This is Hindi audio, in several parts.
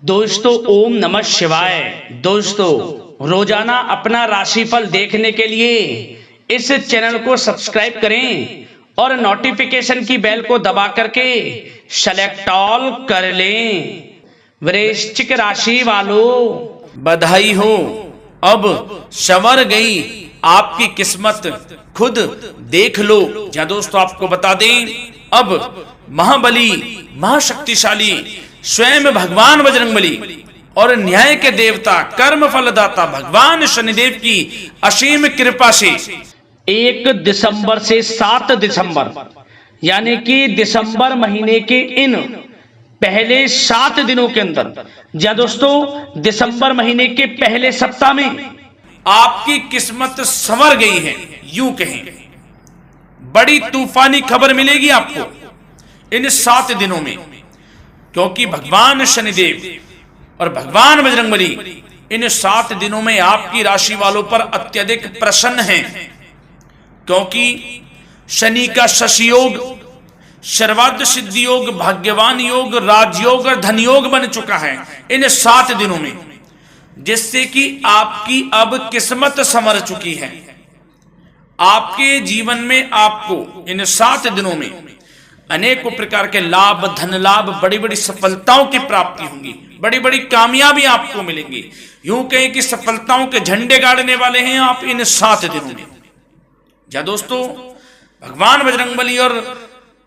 दोस्तों ओम नमः शिवाय। दोस्तों रोजाना अपना राशिफल देखने के लिए इस चैनल को सब्सक्राइब करें और नोटिफिकेशन की बेल को दबा करके सेलेक्ट ऑल कर लें। वृश्चिक राशि वालों बधाई हो, अब संवर गई आपकी किस्मत, खुद देख लो। या दोस्तों आपको बता दें, अब महाबली महाशक्तिशाली स्वयं भगवान बजरंगबली और न्याय के देवता कर्म फलदाता भगवान शनिदेव की असीम कृपा से 1 दिसंबर से 7 दिसंबर यानी कि दिसंबर महीने के इन पहले 7 दिनों के अंदर, या दोस्तों दिसंबर महीने के पहले सप्ताह में आपकी किस्मत संवर गई है। यूं कहें, बड़ी तूफानी खबर मिलेगी आपको इन 7 दिनों में, क्योंकि भगवान शनिदेव और भगवान बजरंगबली इन 7 दिनों में आपकी राशि वालों पर अत्यधिक प्रसन्न हैं, क्योंकि शनि का शशि योग, सर्वार्थ सिद्धि योग, भाग्यवान योग, राजयोग और धन योग बन चुका है इन 7 दिनों में, जिससे कि आपकी अब किस्मत संवर चुकी है। आपके जीवन में आपको इन 7 दिनों में अनेकों प्रकार के लाभ, धन लाभ, बड़ी बड़ी सफलताओं की प्राप्ति होंगी, बड़ी बड़ी कामयाबी आपको मिलेंगी। यूं कहें कि सफलताओं के झंडे गाड़ने वाले हैं आप इन 7 दिनों में। या दोस्तों भगवान बजरंगबली और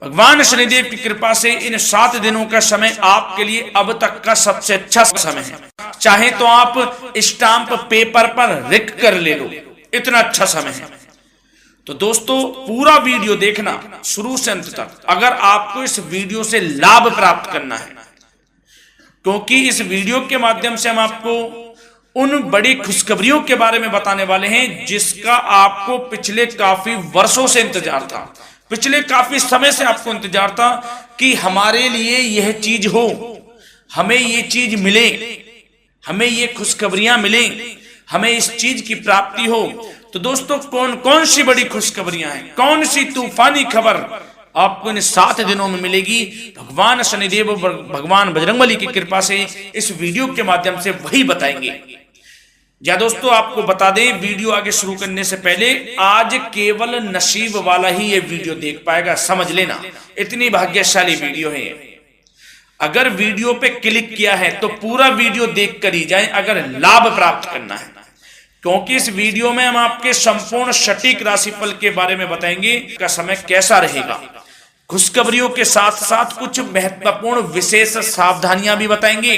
भगवान शनिदेव की कृपा से इन 7 दिनों का समय आपके लिए अब तक का सबसे अच्छा समय है। चाहे तो आप स्टाम्प पेपर पर लिख कर ले लो, इतना अच्छा समय है। तो दोस्तों पूरा वीडियो देखना शुरू से अंत तक, अगर आपको इस वीडियो से लाभ प्राप्त करना है, क्योंकि इस वीडियो के माध्यम से हम आपको उन बड़ी खुशखबरियों के बारे में बताने वाले हैं जिसका आपको पिछले काफी वर्षों से इंतजार था, पिछले काफी समय से आपको इंतजार था कि हमारे लिए यह चीज हो, हमें ये चीज मिले, हमें ये खुशखबरियां मिले, हमें इस चीज की प्राप्ति हो। तो दोस्तों कौन कौन सी बड़ी खुशखबरियां हैं, कौन सी तूफानी खबर आपको इन 7 दिनों में मिलेगी, भगवान शनिदेव और भगवान बजरंगबली की कृपा से इस वीडियो के माध्यम से वही बताएंगे। या दोस्तों आपको बता दें, वीडियो आगे शुरू करने से पहले आज केवल नसीब वाला ही ये वीडियो देख पाएगा, समझ लेना, इतनी भाग्यशाली वीडियो है। अगर वीडियो पे क्लिक किया है तो पूरा वीडियो देख कर ही जाए अगर लाभ प्राप्त करना है, क्योंकि इस वीडियो में हम आपके संपूर्ण सटीक राशिफल के बारे में बताएंगे का समय कैसा रहेगा। खुशखबरियों के साथ साथ कुछ महत्वपूर्ण विशेष सावधानियां भी बताएंगे,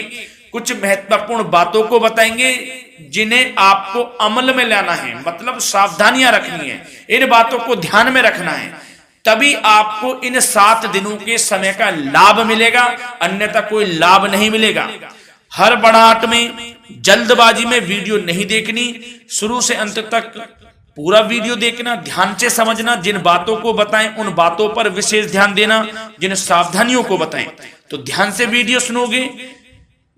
कुछ महत्वपूर्ण बातों को बताएंगे जिन्हें आपको अमल में लाना है, मतलब सावधानियां रखनी है, इन बातों को ध्यान में रखना है, तभी आपको इन 7 दिनों के समय का लाभ मिलेगा, अन्यथा कोई लाभ नहीं मिलेगा। हर बड़ाहट में, जल्दबाजी में वीडियो नहीं देखनी, शुरू से अंत तक पूरा वीडियो देखना, ध्यान से समझना, जिन बातों को बताएं उन बातों पर विशेष ध्यान देना, जिन सावधानियों को बताएं तो ध्यान से वीडियो सुनोगे,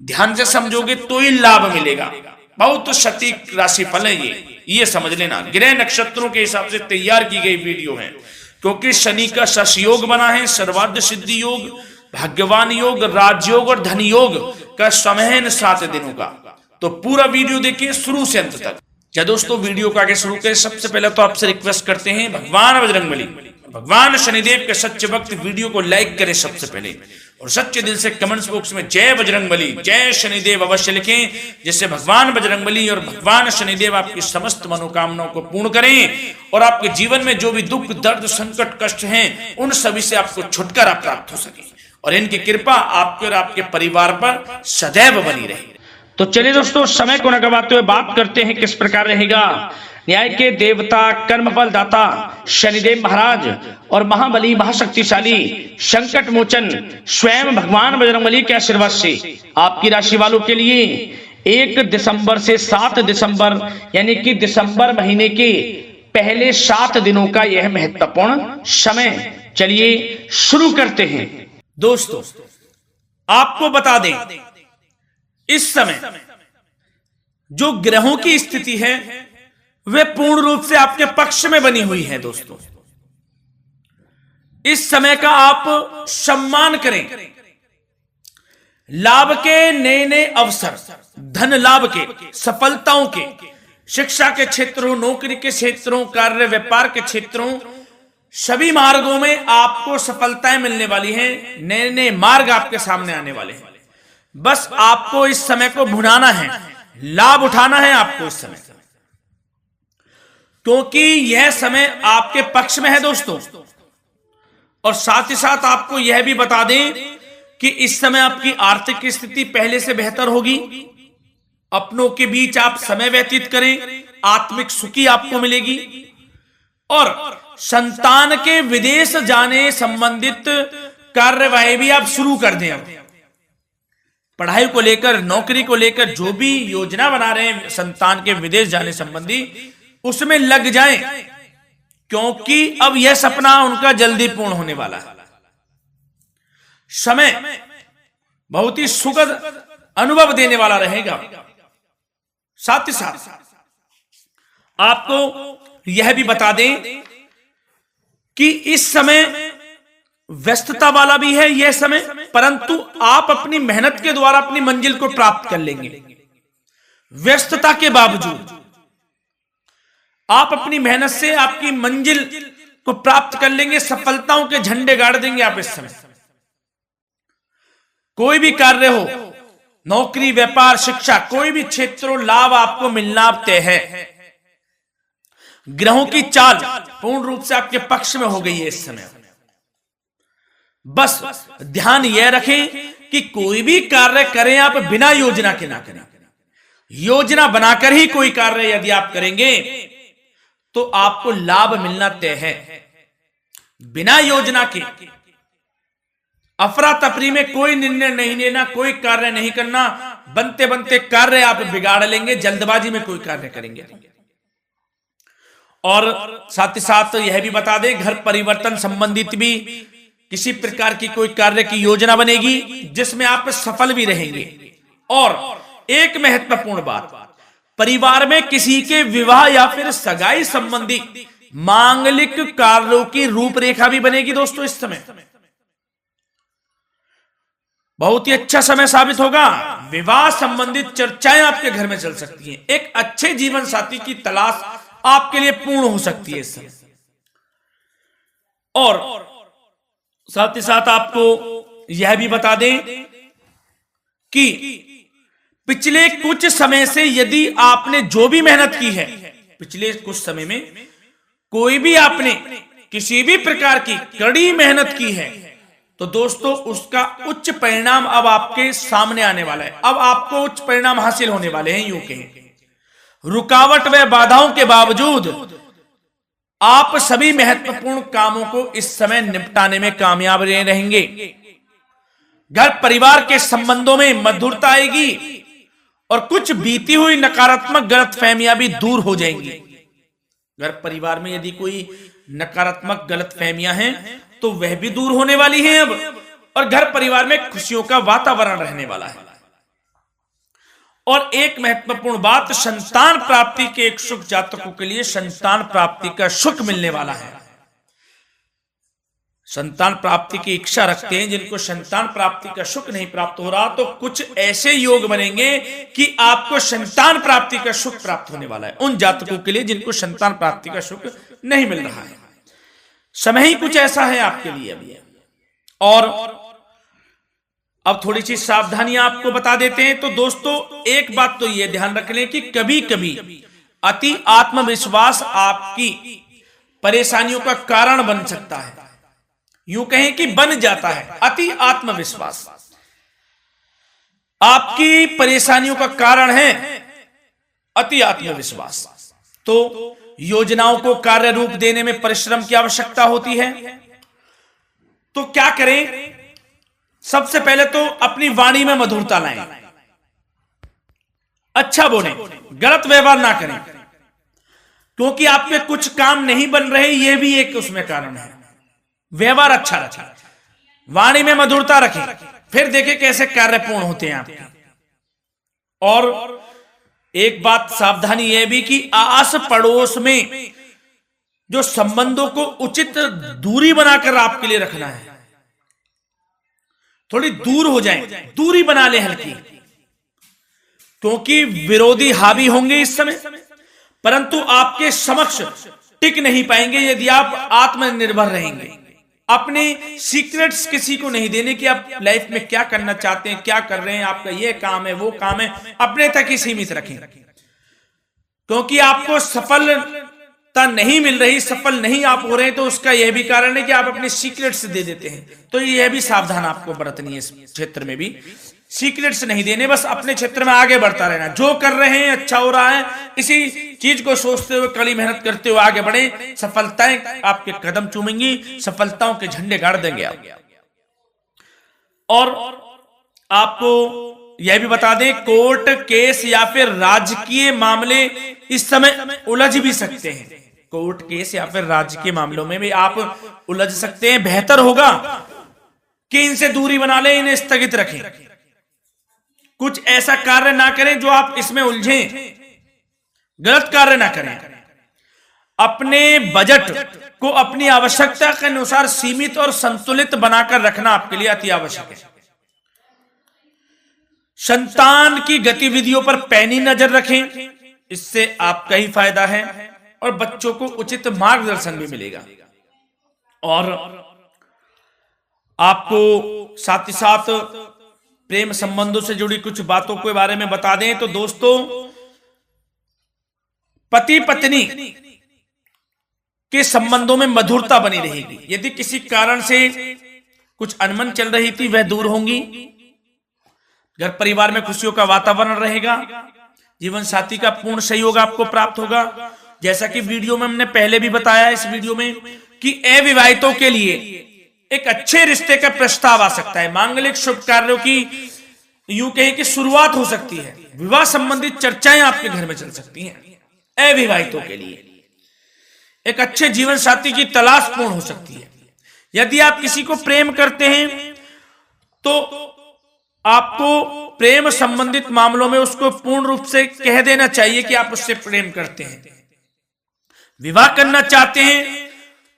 ध्यान से समझोगे तो ही लाभ मिलेगा। बहुत सटीक राशिफल है ये समझ लेना। ग्रह नक्षत्रों के हिसाब से तैयार की गई वीडियो है, क्योंकि शनि का शशि योग बना है, सर्वार्थ सिद्धि योग, भाग्यवान योग, राजयोग और धन योग का समय है इन 7 दिनों का। तो पूरा वीडियो देखिए शुरू से अंत तक। या दोस्तों वीडियो को आगे शुरू करें, सबसे पहले तो आपसे रिक्वेस्ट करते हैं, भगवान बजरंगबली, भगवान शनिदेव के सच्चे भक्त वीडियो को लाइक करें सबसे पहले, और सच्चे दिल से कमेंट्स बॉक्स में जय बजरंगबली, जय शनिदेव अवश्य लिखें, जिससे भगवान बजरंगबली और भगवान शनिदेव आपकी समस्त मनोकामनाओं को पूर्ण करें और आपके जीवन में जो भी दुख, दर्द, संकट, कष्ट हैं उन सभी से आपको छुटकारा प्राप्त हो सके और इनकी कृपा आपके और आपके परिवार पर सदैव बनी रहे। तो चलिए दोस्तों समय को न गवाते हुए बात करते हैं किस प्रकार रहेगा न्याय के देवता, कर्मफल दाता शनिदेव महाराज और महाबली महाशक्तिशाली संकट मोचन स्वयं भगवान बजरंगबली के आशीर्वाद से आपकी राशि वालों के लिए 1 दिसंबर से 7 दिसंबर यानी कि दिसंबर महीने के पहले 7 दिनों का यह महत्वपूर्ण समय। चलिए शुरू करते हैं। दोस्तों आपको बता दें, इस समय जो ग्रहों की स्थिति है वे पूर्ण रूप से आपके पक्ष में बनी हुई है। दोस्तों इस समय का आप सम्मान करें, लाभ के नए नए अवसर, धन लाभ के, सफलताओं के, शिक्षा के क्षेत्रों, नौकरी के क्षेत्रों, कार्य व्यापार के क्षेत्रों, सभी मार्गों में आपको सफलताएं मिलने वाली हैं। नए नए मार्ग आपके सामने आने वाले हैं। बस आपको इस समय को भुनाना है, लाभ उठाना है आपको इस समय, क्योंकि यह समय आपके पक्ष में है दोस्तों। और साथ ही साथ आपको यह भी बता दें कि इस समय आपकी आर्थिक स्थिति पहले से बेहतर होगी। अपनों के बीच आप समय व्यतीत करें, आत्मिक सुखी आपको मिलेगी। और संतान के विदेश जाने संबंधित कार्यवाही भी आप शुरू कर दें। अब पढ़ाई को लेकर, नौकरी को लेकर जो भी योजना बना रहे हैं संतान के विदेश जाने संबंधी, उसमें लग जाएं, क्योंकि अब यह सपना उनका जल्दी पूर्ण होने वाला है। समय बहुत ही सुखद अनुभव देने वाला रहेगा। साथ ही साथ आपको यह भी बता दें कि इस समय व्यस्तता वाला भी है यह समय, परंतु आप अपनी मेहनत के द्वारा अपनी मंजिल को प्राप्त कर लेंगे। व्यस्तता के बावजूद आप अपनी मेहनत से आपकी मंजिल को प्राप्त कर लेंगे। सफलताओं के झंडे गाड़ देंगे आप इस समय। कोई भी कार्य हो, नौकरी, व्यापार, शिक्षा, कोई भी क्षेत्रों, लाभ आपको मिलना अब तय है। ग्रहों की चाल पूर्ण रूप से आपके पक्ष में हो गई है इस समय। बस ध्यान यह रखें कि कोई भी कार्य करें आप बिना योजना के ना करें। योजना बनाकर ही कोई कार्य यदि आप करेंगे तो आपको लाभ मिलना तय है। बिना योजना के अफरा तफरी में कोई निर्णय नहीं लेना, कोई कार्य नहीं करना। बनते बनते कार्य आप बिगाड़ लेंगे, जल्दबाजी में कोई कार्य करेंगे। और साथ ही साथ यह भी बता दें, घर परिवर्तन संबंधित भी किसी प्रकार की कोई कार्य की योजना बनेगी जिसमें आप सफल भी रहेंगे। और एक महत्वपूर्ण बात, परिवार में किसी के विवाह या फिर सगाई संबंधी मांगलिक कार्यों की रूपरेखा भी बनेगी दोस्तों इस समय। बहुत ही अच्छा समय साबित होगा। विवाह संबंधित चर्चाएं आपके घर में चल सकती हैं। एक अच्छे जीवन साथी की तलाश आपके लिए पूर्ण हो सकती है इस समय। और साथ ही साथ आपको यह भी बता दें कि पिछले कुछ समय से यदि आपने जो भी मेहनत की है, पिछले कुछ समय में कोई भी आपने किसी भी प्रकार की कड़ी मेहनत की है, तो दोस्तों उसका उच्च परिणाम अब आपके सामने आने वाला है। अब आपको उच्च परिणाम हासिल होने वाले हैं। यूं कहें, रुकावट व बाधाओं के बावजूद आप सभी महत्वपूर्ण कामों को इस समय निपटाने में कामयाब रहेंगे। घर परिवार के संबंधों में मधुरता आएगी और कुछ बीती हुई नकारात्मक गलतफहमियां भी दूर हो जाएंगी। घर परिवार में यदि कोई नकारात्मक गलतफहमियां हैं तो वह भी दूर होने वाली हैं अब, और घर परिवार में खुशियों का वातावरण रहने वाला है। और एक महत्वपूर्ण बात, संतान प्राप्ति के इच्छुक जातकों के लिए संतान प्राप्ति का सुख मिलने वाला है। संतान प्राप्ति की इच्छा रखते हैं जिनको संतान प्राप्ति का सुख नहीं प्राप्त हो रहा, तो कुछ ऐसे योग बनेंगे कि आपको संतान प्राप्ति का सुख प्राप्त होने वाला है। उन जातकों के लिए जिनको संतान प्राप्ति का सुख नहीं मिल रहा है, समय ही कुछ ऐसा है आपके लिए अभी। और अब थोड़ी सी सावधानियां आपको बता देते हैं। तो दोस्तों एक बात तो यह ध्यान रख लें कि कभी कभी अति आत्मविश्वास आपकी परेशानियों का कारण बन सकता है। यूं कहें कि बन जाता है। अति आत्मविश्वास आपकी परेशानियों का कारण है। अति आत्मविश्वास तो योजनाओं को कार्य रूप देने में परिश्रम की आवश्यकता होती है। तो क्या करें? सबसे पहले तो अपनी वाणी में मधुरता लाएं, अच्छा बोलें, गलत व्यवहार ना करें, क्योंकि आपके कुछ काम नहीं बन रहे, यह भी एक उसमें कारण है। व्यवहार अच्छा रखें, वाणी में मधुरता रखें, फिर देखें कैसे कार्य पूर्ण होते हैं आपके। और एक बात सावधानी यह भी कि आस पड़ोस में जो संबंधों को उचित दूरी बनाकर आपके लिए रखना है, थोड़ी दूर हो जाएं, दूरी बना ले हल्की, क्योंकि विरोधी हावी होंगे इस समय, परंतु आपके समक्ष टिक नहीं पाएंगे यदि आप आत्मनिर्भर रहेंगे। अपने सीक्रेट्स किसी को नहीं देने कि आप लाइफ में क्या करना चाहते हैं, क्या कर रहे हैं, आपका ये काम है, वो काम है, अपने तक ही सीमित रखें, क्योंकि आपको सफलता नहीं मिल रही, सफल नहीं आप हो रहे हैं, तो उसका यह भी कारण है कि आप अपने सीक्रेट्स दे देते हैं। तो यह भी सावधान आपको बरतनी है, इस क्षेत्र में भी सीक्रेट्स नहीं देने, बस अपने क्षेत्र में आगे बढ़ता रहना, जो कर रहे हैं अच्छा हो रहा है, इसी चीज को सोचते हुए कड़ी मेहनत करते हुए आगे बढ़े, सफलताएं आपके कदम चूमेंगी, सफलताओं के झंडे गाड़ देंगे आप। और आपको यह भी बता दें, कोर्ट केस या फिर राजकीय मामले इस समय उलझ भी सकते हैं। कोर्ट केस या फिर राजकीय मामलों में भी आप उलझ सकते हैं। बेहतर होगा कि इनसे दूरी बना लें, इन्हें स्थगित रखें, कुछ ऐसा कार्य ना करें जो आप इसमें उलझें, गलत कार्य ना करें। अपने बजट को अपनी आवश्यकता के अनुसार सीमित और संतुलित बनाकर रखना आपके लिए अति आवश्यक है। संतान की गतिविधियों पर पैनी नजर रखें, इससे आपका ही फायदा है और बच्चों को उचित मार्गदर्शन भी मिलेगा। और आपको साथ ही साथ प्रेम संबंधों से जुड़ी कुछ बातों के बारे में बता दें तो दोस्तों, पति पत्नी के संबंधों में मधुरता बनी रहेगी। यदि किसी कारण से कुछ अनबन चल रही थी वह दूर होंगी, घर परिवार में खुशियों का वातावरण रहेगा, जीवन साथी का पूर्ण सहयोग आपको प्राप्त होगा। जैसा कि वीडियो में हमने पहले भी बताया इस वीडियो में कि अविवाहितों के लिए एक अच्छे रिश्ते का प्रस्ताव आ सकता है। मांगलिक शुभ कार्यों की यूं कहें कि शुरुआत हो सकती है। विवाह संबंधित चर्चाएं आपके घर में चल सकती हैं। अविवाहितों के लिए एक अच्छे जीवन साथी की तलाश पूर्ण हो सकती है। यदि आप किसी को प्रेम करते हैं तो आपको प्रेम संबंधित मामलों में उसको पूर्ण रूप से कह देना चाहिए कि आप उससे प्रेम करते हैं। विवाह करना चाहते हैं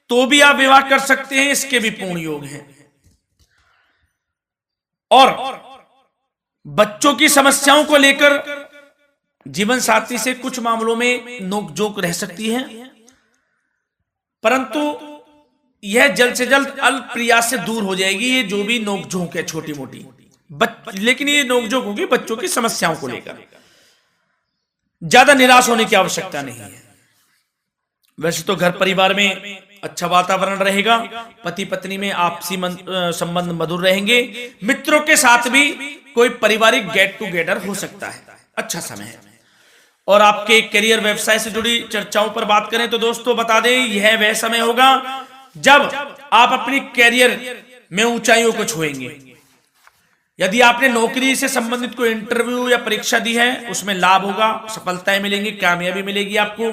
तो भी आप विवाह कर सकते हैं, इसके भी पूर्ण योग हैं। और बच्चों की समस्याओं को लेकर जीवन साथी से कुछ मामलों में नोकझोंक रह सकती है, परंतु यह जल्द से जल्द अल्प प्रयास से दूर हो जाएगी। ये जो भी नोकझोंक है छोटी मोटी, लेकिन ये नोकझोंक होगी बच्चों की समस्याओं को लेकर। ज्यादा निराश होने की आवश्यकता नहीं है। वैसे तो घर परिवार में अच्छा वातावरण रहेगा, पति पत्नी में आपसी संबंध मधुर रहेंगे, मित्रों के साथ भी कोई पारिवारिक गेट टुगेदर हो सकता है, अच्छा समय है। और आपके करियर व्यवसाय से जुड़ी चर्चाओं पर बात करें तो दोस्तों बता दें, यह वह समय होगा जब आप अपनी करियर में ऊंचाइयों को छुएंगे। यदि आपने नौकरी से संबंधित कोई इंटरव्यू या परीक्षा दी है, उसमें लाभ होगा, सफलताएं मिलेंगी, कामयाबी मिलेगी, आपको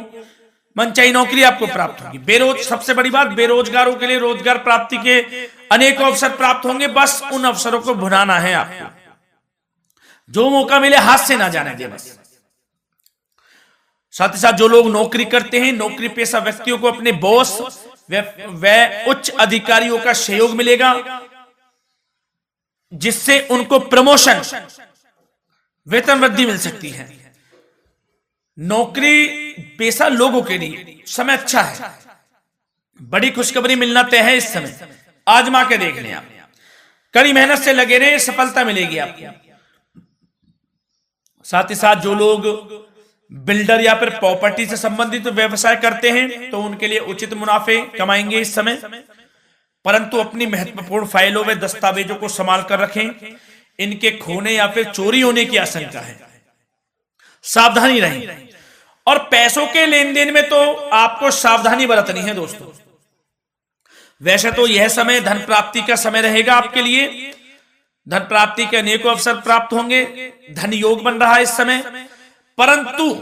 मनचाही नौकरी आपको प्राप्त होगी। सबसे बड़ी बात, बेरोजगारों के लिए रोजगार प्राप्ति के अनेक अवसर प्राप्त होंगे। बस उन अवसरों को भुनाना है आपको, जो मौका मिले हाथ से ना जाने दे बस। साथ ही साथ जो लोग नौकरी करते हैं, नौकरी पेशा व्यक्तियों को अपने बॉस व उच्च अधिकारियों का सहयोग मिलेगा, जिससे उनको प्रमोशन, वेतन वृद्धि मिल सकती है। नौकरी पेशा लोगों के लिए समय अच्छा है, बड़ी खुशखबरी मिलना तय है इस समय। आजमा के देख लें आप, कड़ी मेहनत से लगे रहे, सफलता मिलेगी आपको। साथ ही साथ जो लोग बिल्डर या फिर प्रॉपर्टी से संबंधित व्यवसाय करते हैं तो उनके लिए उचित मुनाफे कमाएंगे इस समय, परंतु अपनी महत्वपूर्ण फाइलों व दस्तावेजों को संभाल कर रखें। इनके खोने या फिर चोरी होने की आशंका है, सावधानी रहें। और पैसों के लेन देन में तो आपको सावधानी बरतनी है दोस्तों। वैसे तो यह समय धन प्राप्ति का समय रहेगा आपके लिए, धन प्राप्ति के अनेकों अवसर प्राप्त होंगे, धन योग बन रहा है इस समय, परंतु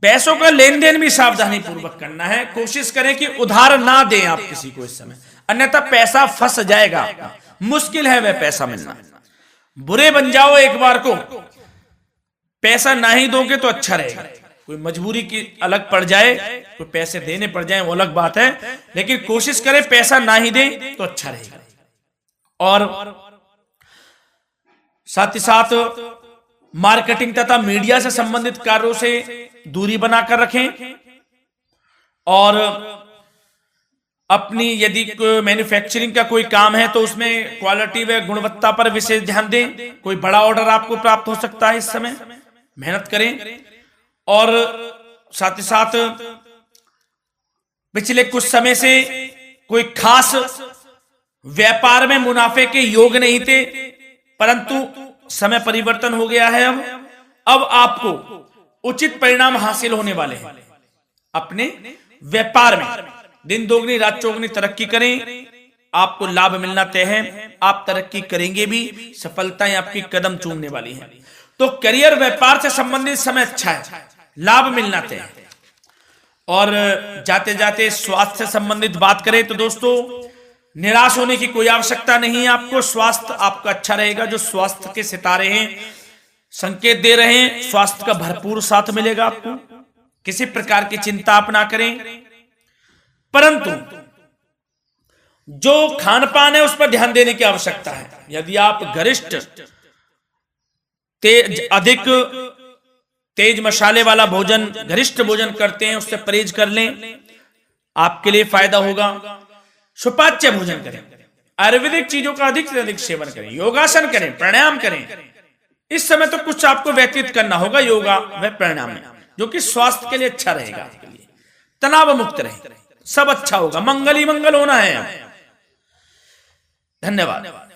पैसों का लेन देन भी सावधानी पूर्वक करना है। कोशिश करें कि उधार ना दें आप किसी को इस समय, अन्यथा पैसा फंस जाएगा आपका, मुश्किल है वह पैसा मिलना। बुरे बन जाओ एक बार को, पैसा ना ही दोगे तो अच्छा रहेगा। कोई मजबूरी की अलग पड़ जाए, कोई पैसे देने पड़ जाए वो अलग बात है, लेकिन कोशिश करें पैसा ना ही दें तो अच्छा रहेगा। और साथ ही साथ मार्केटिंग तथा मीडिया से संबंधित कार्यों से दूरी बनाकर रखें और अपनी यदि मैन्युफैक्चरिंग का कोई काम है तो उसमें क्वालिटी व गुणवत्ता पर विशेष ध्यान दें। कोई बड़ा ऑर्डर आपको प्राप्त हो सकता है इस समय, मेहनत करें। और साथ ही साथ पिछले कुछ समय से कोई खास व्यापार में मुनाफे के योग नहीं थे, परंतु समय परिवर्तन हो गया है। अब आपको उचित परिणाम हासिल होने वाले हैं। अपने व्यापार में दिन दोगुनी रात चौगुनी तरक्की करें, आपको लाभ मिलना तय है। आप तरक्की करेंगे भी, सफलताएं आपकी कदम चूमने वाली हैं। तो करियर व्यापार से संबंधित समय अच्छा है, लाभ मिलना तय है। और जाते जाते स्वास्थ्य से संबंधित बात करें तो दोस्तों, निराश होने की कोई आवश्यकता नहीं है। आपको स्वास्थ्य आपका अच्छा रहेगा। जो स्वास्थ्य के सितारे हैं संकेत दे रहे हैं, स्वास्थ्य का भरपूर साथ मिलेगा आपको। किसी प्रकार की चिंता आप ना करें, परंतु जो खान पान है उस पर ध्यान देने की आवश्यकता है। यदि आप गरिष्ठ अधिक तेज मसाले वाला भोजन, गरिष्ठ भोजन करते हैं, उससे परहेज कर लें, आपके लिए फायदा होगा। सुपाच्य भोजन करें, आयुर्वेदिक चीजों का अधिक से अधिक सेवन करें, योगासन करें, प्राणायाम करें। इस समय तो कुछ आपको व्यतीत करना होगा योगा व प्राणायाम में, जो कि स्वास्थ्य के लिए अच्छा रहेगा। आपके लिए तनाव मुक्त रहे, सब अच्छा होगा। मंगल ही मंगल होना है। धन्यवाद।